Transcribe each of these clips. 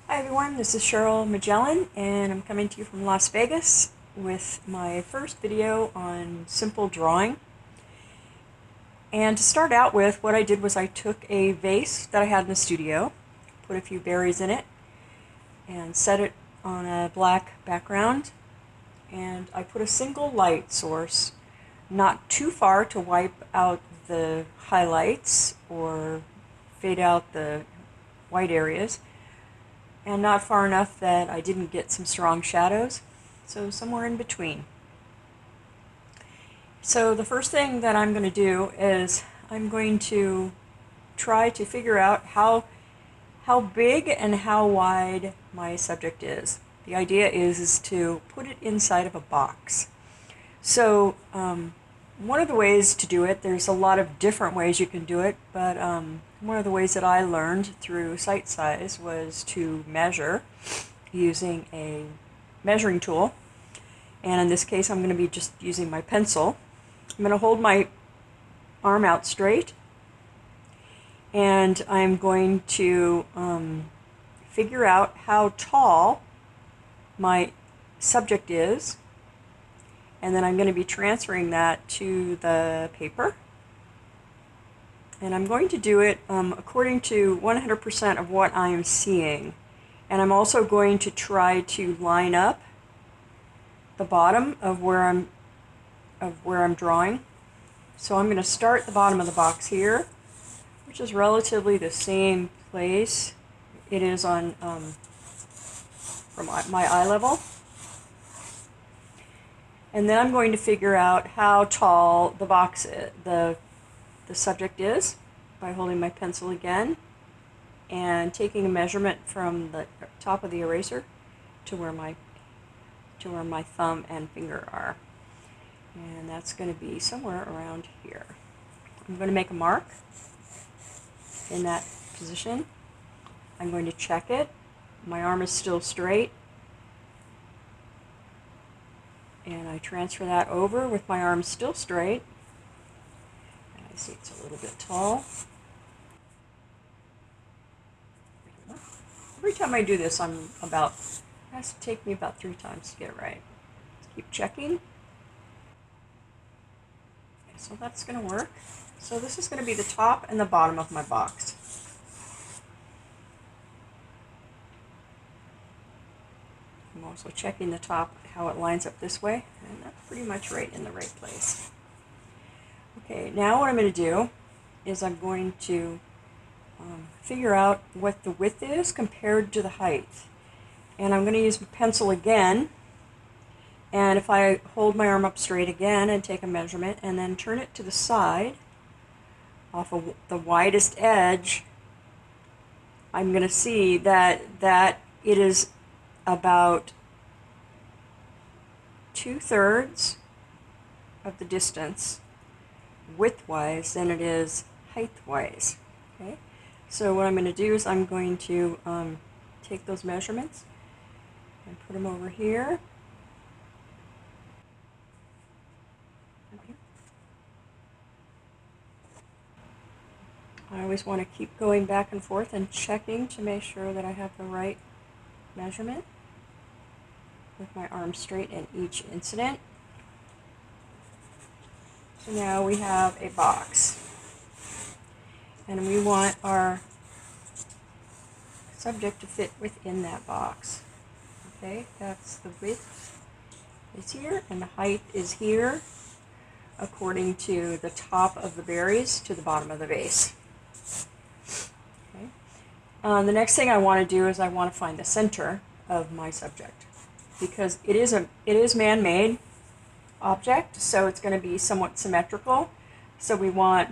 Hi everyone, this is Cheryl Magellen and I'm coming to you from Las Vegas with my first video on simple drawing. And to start out with, what I did was I took a vase that I had in the studio, put a few berries in it, and set it on a black background, and I put a single light source, not too far to wipe out the highlights or fade out the white areas, and not far enough that I didn't get some strong shadows, so somewhere in between. So the first thing that I'm going to do is I'm going to try to figure out how big and how wide my subject is. The idea is to put it inside of a box. So one of the ways to do it, there's a lot of different ways you can do it, but one of the ways that I learned through Sight Size was to measure using a measuring tool. And in this case, I'm going to be just using my pencil. I'm going to hold my arm out straight, and I'm going to figure out how tall my subject is, and then I'm going to be transferring that to the paper. And I'm going to do it according to 100% of what I am seeing. And I'm also going to try to line up the bottom of where I'm drawing. So I'm going to start the bottom of the box here, which is relatively the same place it is on from my eye level. And then I'm going to figure out how tall the box is, the subject is, by holding my pencil again and taking a measurement from the top of the eraser to where my thumb and finger are. And that's going to be somewhere around here. I'm going to make a mark in that position. I'm going to check it. My arm is still straight. And I transfer that over with my arm still straight. And I see it's a little bit tall. Every time I do this, it has to take me about 3 times to get it right. Let's keep checking. Okay, so that's going to work. So this is going to be the top and the bottom of my box. I'm also checking the top, how it lines up this way, and that's pretty much right in the right place. Okay, now what I'm going to do is I'm going to figure out what the width is compared to the height. And I'm going to use my pencil again, and if I hold my arm up straight again and take a measurement and then turn it to the side off of the widest edge, I'm going to see that it is about 2/3 of the distance width-wise than it is height-wise. Okay, so what I'm going to do is I'm going to take those measurements and put them over here. Okay. I always want to keep going back and forth and checking to make sure that I have the right measurement with my arm straight in each incident. So now we have a box, and we want our subject to fit within that box. Okay, that's the width is here and the height is here, according to the top of the berries to the bottom of the vase. Okay. The next thing I want to do is I want to find the center of my subject, because it is man-made object, so it's going to be somewhat symmetrical. So we want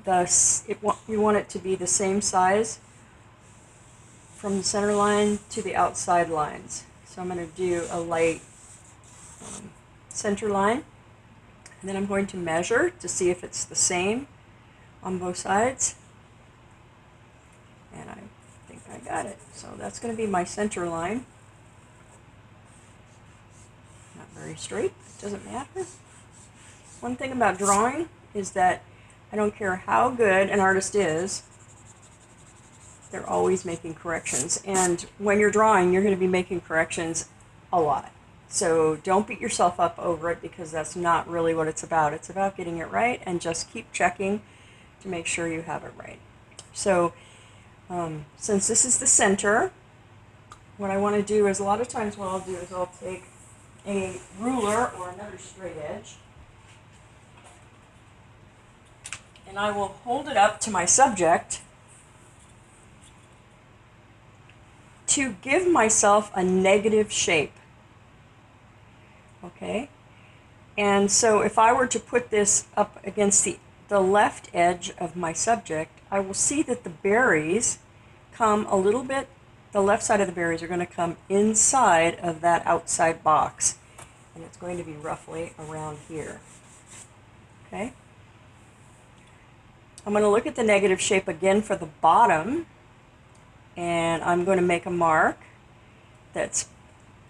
it to be the same size from the center line to the outside lines. So I'm going to do a light center line, and then I'm going to measure to see if it's the same on both sides. And I think I got it. So that's going to be my center line. Not very straight, it doesn't matter. One thing about drawing is that I don't care how good an artist is, They're always making corrections. And when you're drawing, you're going to be making corrections a lot. So don't beat yourself up over it, because that's not really what it's about. It's about getting it right, and just keep checking to make sure you have it right. So since this is the center, what I want to do is, a lot of times what I'll do is I'll take a ruler or another straight edge, and I will hold it up to my subject to give myself a negative shape. Okay? And so if I were to put this up against the left edge of my subject, I will see that the berries come a little bit, the left side of the berries are going to come inside of that outside box. And it's going to be roughly around here. Okay? I'm going to look at the negative shape again for the bottom, and I'm going to make a mark that's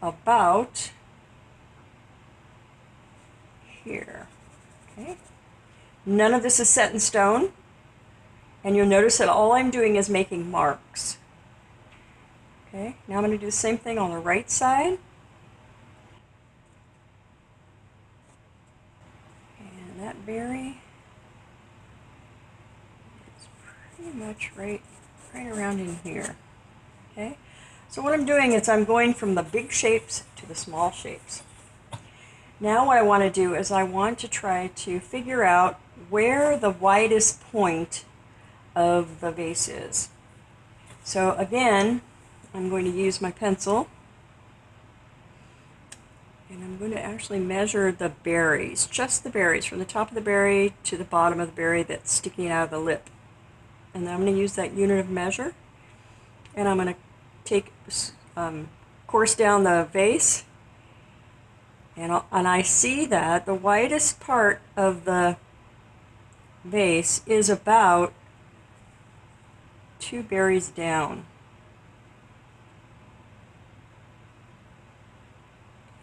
about here. Okay? None of this is set in stone, and you'll notice that all I'm doing is making marks. Okay, now I'm going to do the same thing on the right side. And that berry is pretty much right around in here. Okay, so what I'm doing is I'm going from the big shapes to the small shapes. Now what I want to do is I want to try to figure out where the widest point of the vase is. So again, I'm going to use my pencil, and I'm going to actually measure the berries, just the berries, from the top of the berry to the bottom of the berry that's sticking out of the lip. And then I'm going to use that unit of measure, and I'm going to take course down the vase. And I see that the widest part of the vase is about 2 berries down.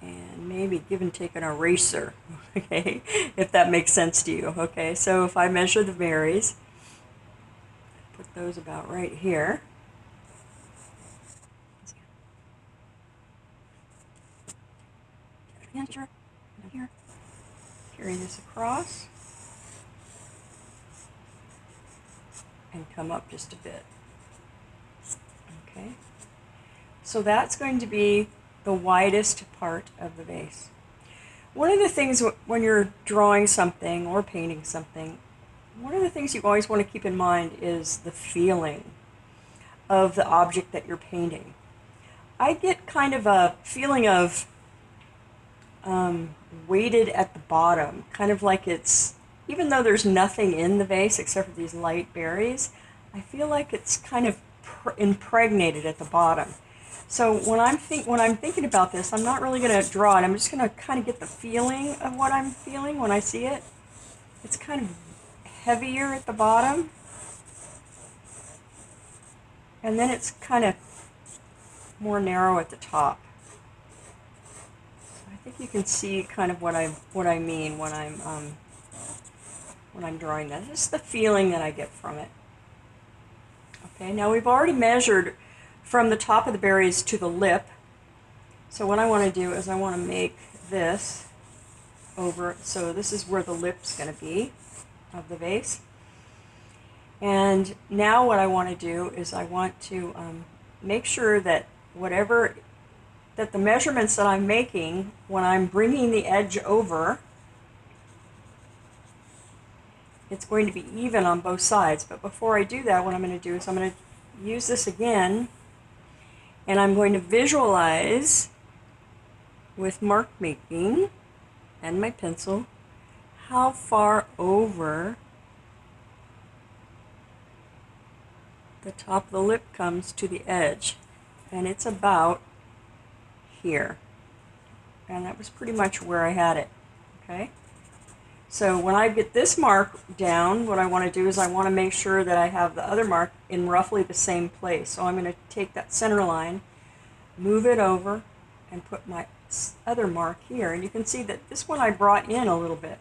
And maybe give and take an eraser, okay, if that makes sense to you. Okay, so if I measure the berries, put those about right here. Here. Carry this across and come up just a bit. Okay, so that's going to be the widest part of the vase. One of the things when you're drawing something or painting something, one of the things you always want to keep in mind is the feeling of the object that you're painting. I get kind of a feeling of weighted at the bottom, kind of like it's, even though there's nothing in the vase except for these light berries, I feel like it's kind of impregnated at the bottom. So when I'm thinking about this, I'm not really going to draw it. I'm just going to kind of get the feeling of what I'm feeling when I see it. It's kind of heavier at the bottom, and then it's kind of more narrow at the top. I think you can see kind of what I mean when I'm drawing that. This is the feeling that I get from it. Okay, now we've already measured from the top of the berries to the lip. So what I want to do is I want to make this over, so this is where the lip's going to be of the vase. And now what I want to do is I want to make sure that that the measurements that I'm making when I'm bringing the edge over, it's going to be even on both sides. But before I do that, what I'm going to do is I'm going to use this again, and I'm going to visualize with mark making and my pencil how far over the top of the lip comes to the edge. And it's about here. And that was pretty much where I had it. Okay? So when I get this mark down, what I want to do is I want to make sure that I have the other mark in roughly the same place. So I'm going to take that center line, move it over, and put my other mark here. And you can see that this one I brought in a little bit.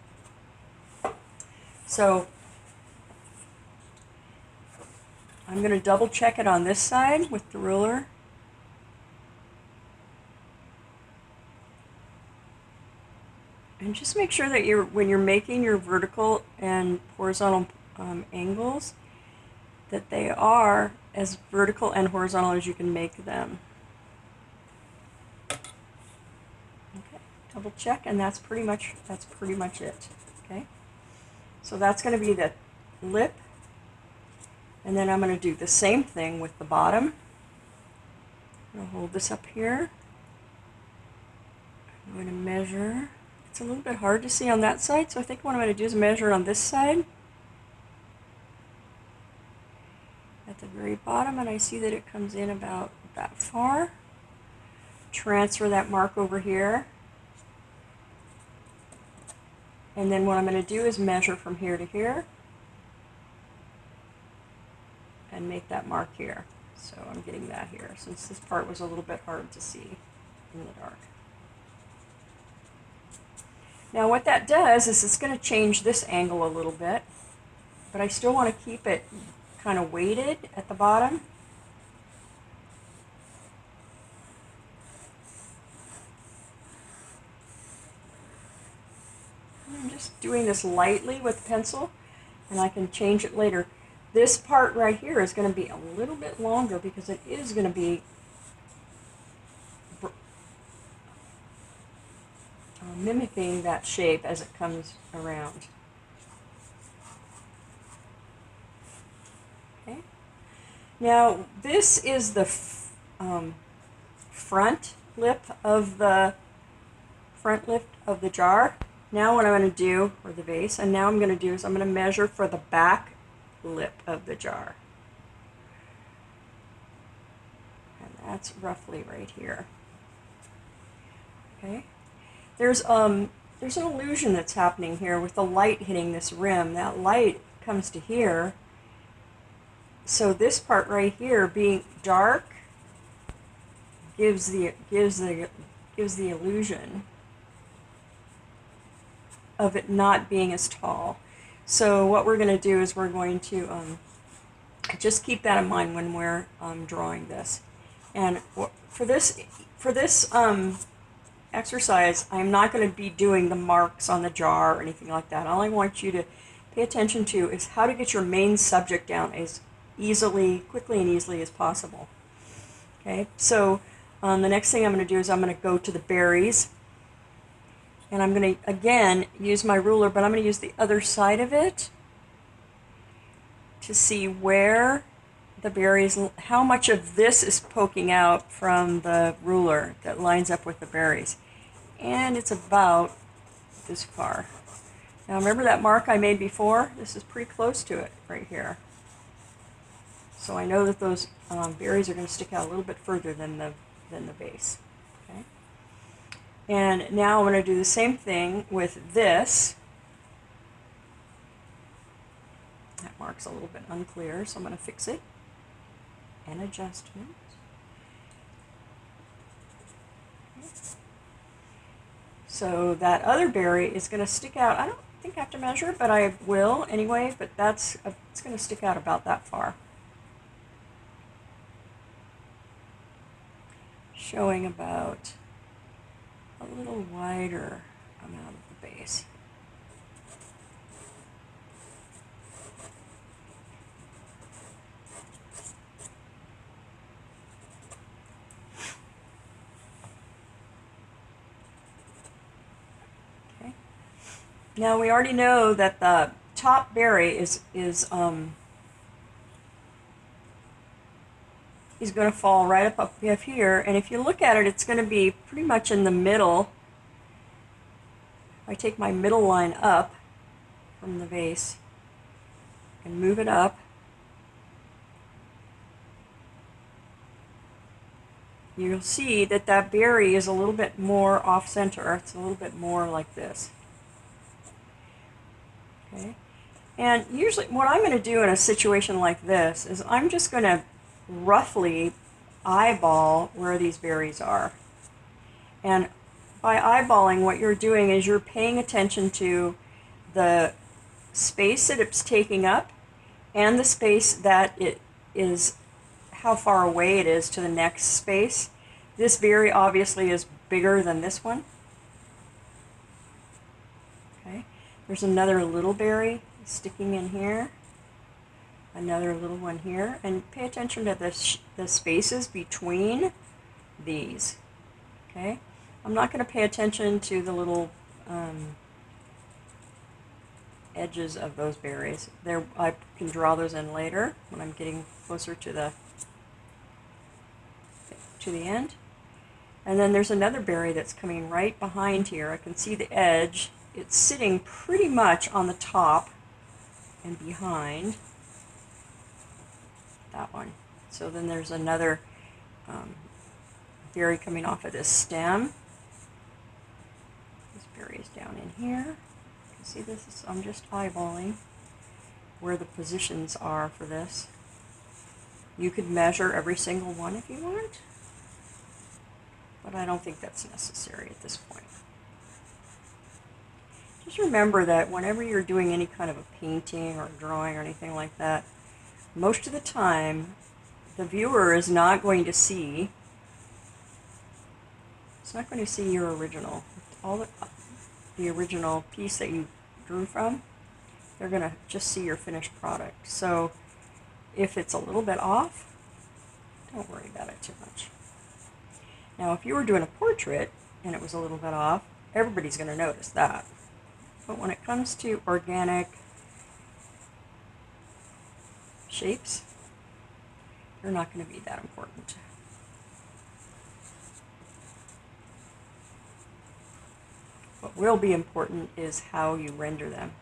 So I'm going to double check it on this side with the ruler. And just make sure that when you're making your vertical and horizontal angles, that they are as vertical and horizontal as you can make them. Okay, double check, and that's pretty much it. Okay, so that's going to be the lip, and then I'm going to do the same thing with the bottom. I'm going to hold this up here. I'm going to measure. It's a little bit hard to see on that side, so I think what I'm going to do is measure it on this side at the very bottom, and I see that it comes in about that far. Transfer that mark over here, and then what I'm going to do is measure from here to here and make that mark here. So I'm getting that here, since this part was a little bit hard to see in the dark. Now what that does is it's going to change this angle a little bit, but I still want to keep it kind of weighted at the bottom. I'm just doing this lightly with the pencil, and I can change it later. This part right here is going to be a little bit longer because it is going to be mimicking that shape as it comes around. Okay. Now this is the front lip of the jar. Now what I'm going to do, or the vase, and now I'm going to do is I'm going to measure for the back lip of the jar. And that's roughly right here. Okay. There's an illusion that's happening here with the light hitting this rim. That light comes to here. So this part right here being dark gives the illusion of it not being as tall. So what we're going to do is we're going to just keep that in mind when we're drawing this. And for this exercise, I'm not going to be doing the marks on the jar or anything like that. All I want you to pay attention to is how to get your main subject down as quickly and easily as possible. Okay, so the next thing I'm going to do is I'm going to go to the berries, and I'm going to again use my ruler, but I'm going to use the other side of it to see where the berries, how much of this is poking out from the ruler that lines up with the berries. And it's about this far. Now remember that mark I made before? This is pretty close to it right here. So I know that those berries are going to stick out a little bit further than the base. Okay. And now I'm going to do the same thing with this. That mark's a little bit unclear, so I'm going to fix it. An adjustment. Okay. So that other berry is going to stick out. I don't think I have to measure it, but I will anyway. But it's going to stick out about that far, showing about a little wider amount of the base. Now we already know that the top berry is going to fall right up here, and if you look at it, it's going to be pretty much in the middle. If I take my middle line up from the vase and move it up, you'll see that that berry is a little bit more off center. It's a little bit more like this. Okay. And usually what I'm going to do in a situation like this is I'm just going to roughly eyeball where these berries are. And by eyeballing, what you're doing is you're paying attention to the space that it's taking up and the space that is how far away it is to the next space. This berry obviously is bigger than this one. Okay, there's another little berry sticking in here, another little one here, and pay attention to the spaces between these. Okay, I'm not going to pay attention to the little edges of those berries. There, I can draw those in later when I'm getting closer to the end. And then there's another berry that's coming right behind here. I can see the edge. It's sitting pretty much on the top and behind that one. So then there's another berry coming off of this stem. This berry is down in here. You can see this. I'm just eyeballing where the positions are for this. You could measure every single one if you want, but I don't think that's necessary at this point. Just remember that whenever you're doing any kind of a painting or drawing or anything like that, most of the time the viewer is not going to see, your original, all the original piece that you drew from. They're going to just see your finished product. So if it's a little bit off, don't worry about it too much. Now, if you were doing a portrait and it was a little bit off, everybody's going to notice that. But when it comes to organic shapes, they're not going to be that important. What will be important is how you render them.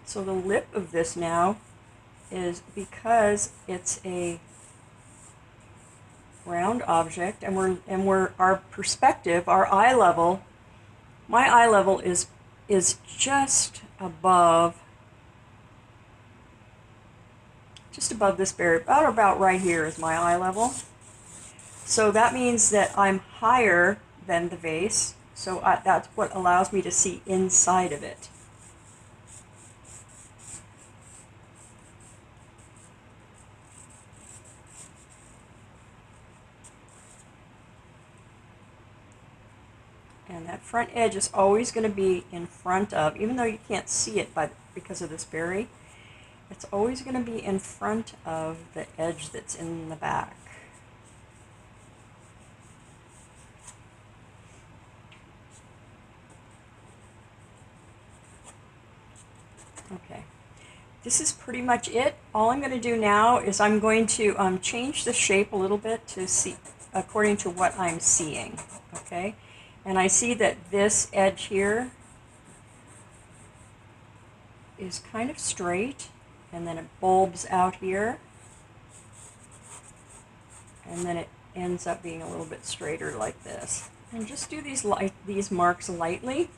So the lip of this now is, because it's a round object, and we're our perspective, our eye level, my eye level is just above this berry, about right here is my eye level. So that means that I'm higher than the vase, so that's what allows me to see inside of it. And that front edge is always going to be in front of, even though you can't see it because of this berry, it's always going to be in front of the edge that's in the back. Okay, this is pretty much it. All I'm going to do now is I'm going to change the shape a little bit to see according to what I'm seeing. Okay, and I see that this edge here is kind of straight, and then it bulbs out here, and then it ends up being a little bit straighter like this. And just do these marks lightly,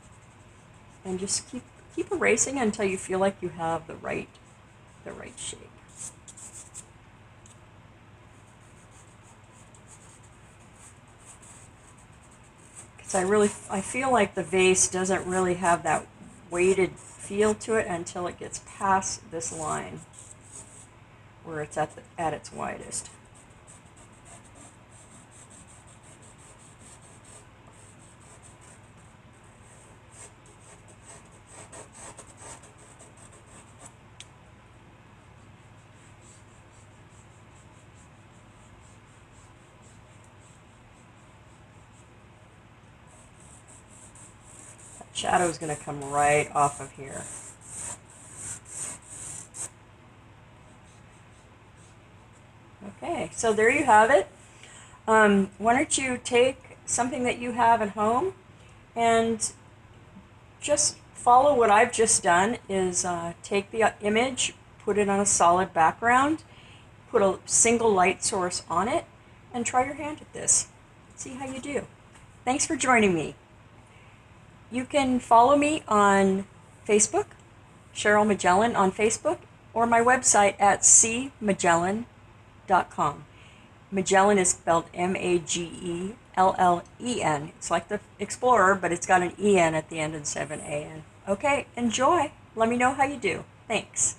and just keep erasing until you feel like you have the right shape. Because I feel like the vase doesn't really have that weighted feel to it until it gets past this line where it's at its widest. Shadow is going to come right off of here. Okay, so there you have it. Why don't you take something that you have at home and just follow what I've just done, is take the image, put it on a solid background, put a single light source on it, and try your hand at this. See how you do. Thanks for joining me. You can follow me on Facebook, Cheryl Magellen on Facebook, or my website at cmagellen.com. Magellen is spelled Magellen. It's like the Explorer, but it's got an EN at the end instead of an AN. Okay, enjoy. Let me know how you do. Thanks.